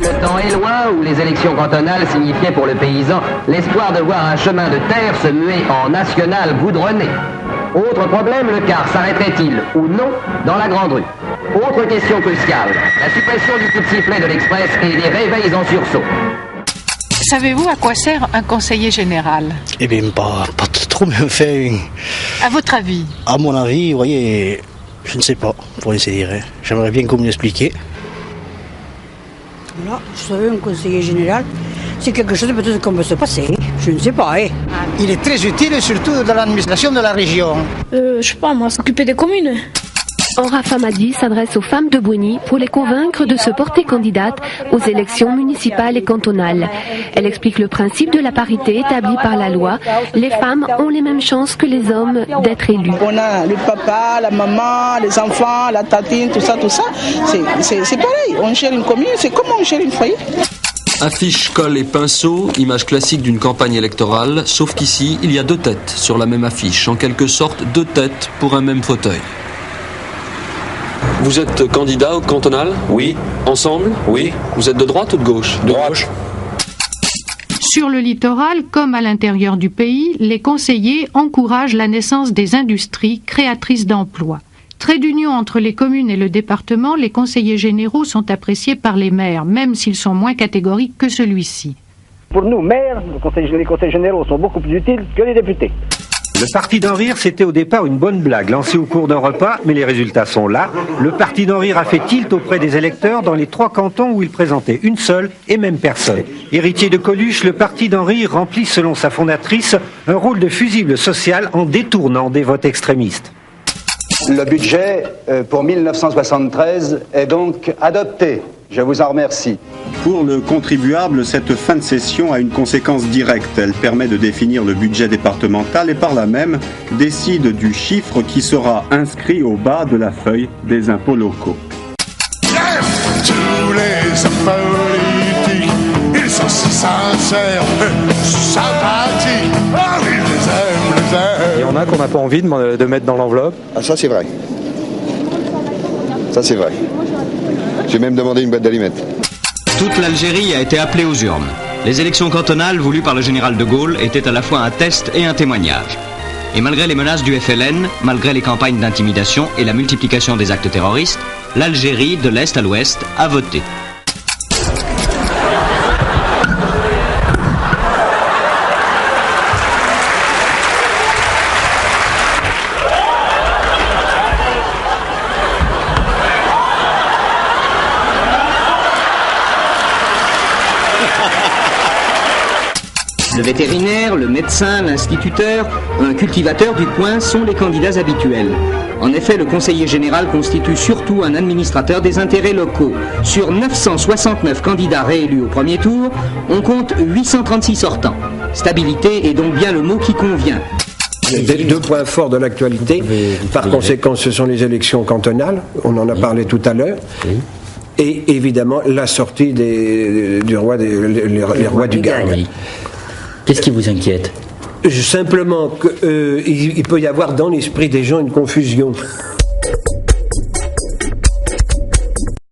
Le temps est loin où les élections cantonales signifiaient pour le paysan l'espoir de voir un chemin de terre se muer en national goudronné. Autre problème, le car s'arrêterait-il ou non dans la grande rue? Autre question cruciale, la suppression du coup de sifflet de l'express et des réveils en sursaut. Savez-vous à quoi sert un conseiller général? Eh bien, pas trop, mais enfin... À votre avis? À mon avis, vous voyez, je ne sais pas, pour essayer. J'aimerais bien qu'on me l'explique. Voilà, vous savez, un conseiller général, c'est quelque chose peut-être qu'on peut se passer. Je ne sais pas, hein. Il est très utile, surtout dans l'administration de la région. Je sais pas, moi, s'occuper des communes. Enraf Hamadi s'adresse aux femmes de Bouigny pour les convaincre de se porter candidates aux élections municipales et cantonales. Elle explique le principe de la parité établi par la loi. Les femmes ont les mêmes chances que les hommes d'être élus. On a le papa, la maman, les enfants, la tatine, tout ça. C'est pareil. On gère une commune, c'est comme on gère une foyer. Affiches, colle et pinceau, image classique d'une campagne électorale, sauf qu'ici, il y a deux têtes sur la même affiche. En quelque sorte, deux têtes pour un même fauteuil. Vous êtes candidat au cantonal? Oui. Ensemble? Oui. Vous êtes de droite ou de gauche? De gauche. Sur le littoral, comme à l'intérieur du pays, les conseillers encouragent la naissance des industries créatrices d'emplois. Trait d'union entre les communes et le département, les conseillers généraux sont appréciés par les maires, même s'ils sont moins catégoriques que celui-ci. Pour nous, maires, les conseils généraux sont beaucoup plus utiles que les députés. Le parti d'en rire, c'était au départ une bonne blague lancée au cours d'un repas, mais les résultats sont là. Le parti d'en rire a fait tilt auprès des électeurs dans les 3 cantons où il présentait une seule et même personne. Héritier de Coluche, le parti d'en rire remplit, selon sa fondatrice, un rôle de fusible social en détournant des votes extrémistes. Le budget pour 1973 est donc adopté. Je vous en remercie. Pour le contribuable, cette fin de session a une conséquence directe. Elle permet de définir le budget départemental et par là même décide du chiffre qui sera inscrit au bas de la feuille des impôts locaux. Tous les hommes politiques, ils sont si sincères, si sympathiques. Ah oui, je les aime. Il y en a qu'on n'a pas envie de mettre dans l'enveloppe. Ah, ça c'est vrai. Ça c'est vrai. J'ai même demandé une boîte d'allumettes. Toute l'Algérie a été appelée aux urnes. Les élections cantonales voulues par le général de Gaulle étaient à la fois un test et un témoignage. Et malgré les menaces du FLN, malgré les campagnes d'intimidation et la multiplication des actes terroristes, l'Algérie, de l'Est à l'Ouest, a voté. Le vétérinaire, le médecin, l'instituteur, un cultivateur du coin sont les candidats habituels. En effet, le conseiller général constitue surtout un administrateur des intérêts locaux. Sur 969 candidats réélus au premier tour, on compte 836 sortants. Stabilité est donc bien le mot qui convient. Deux points forts de l'actualité. Par conséquent, ce sont les élections cantonales. On en a parlé tout à l'heure. Et évidemment, la sortie du roi, les rois du Gagne. Qu'est-ce qui vous inquiète? Simplement qu'il peut y avoir dans l'esprit des gens une confusion.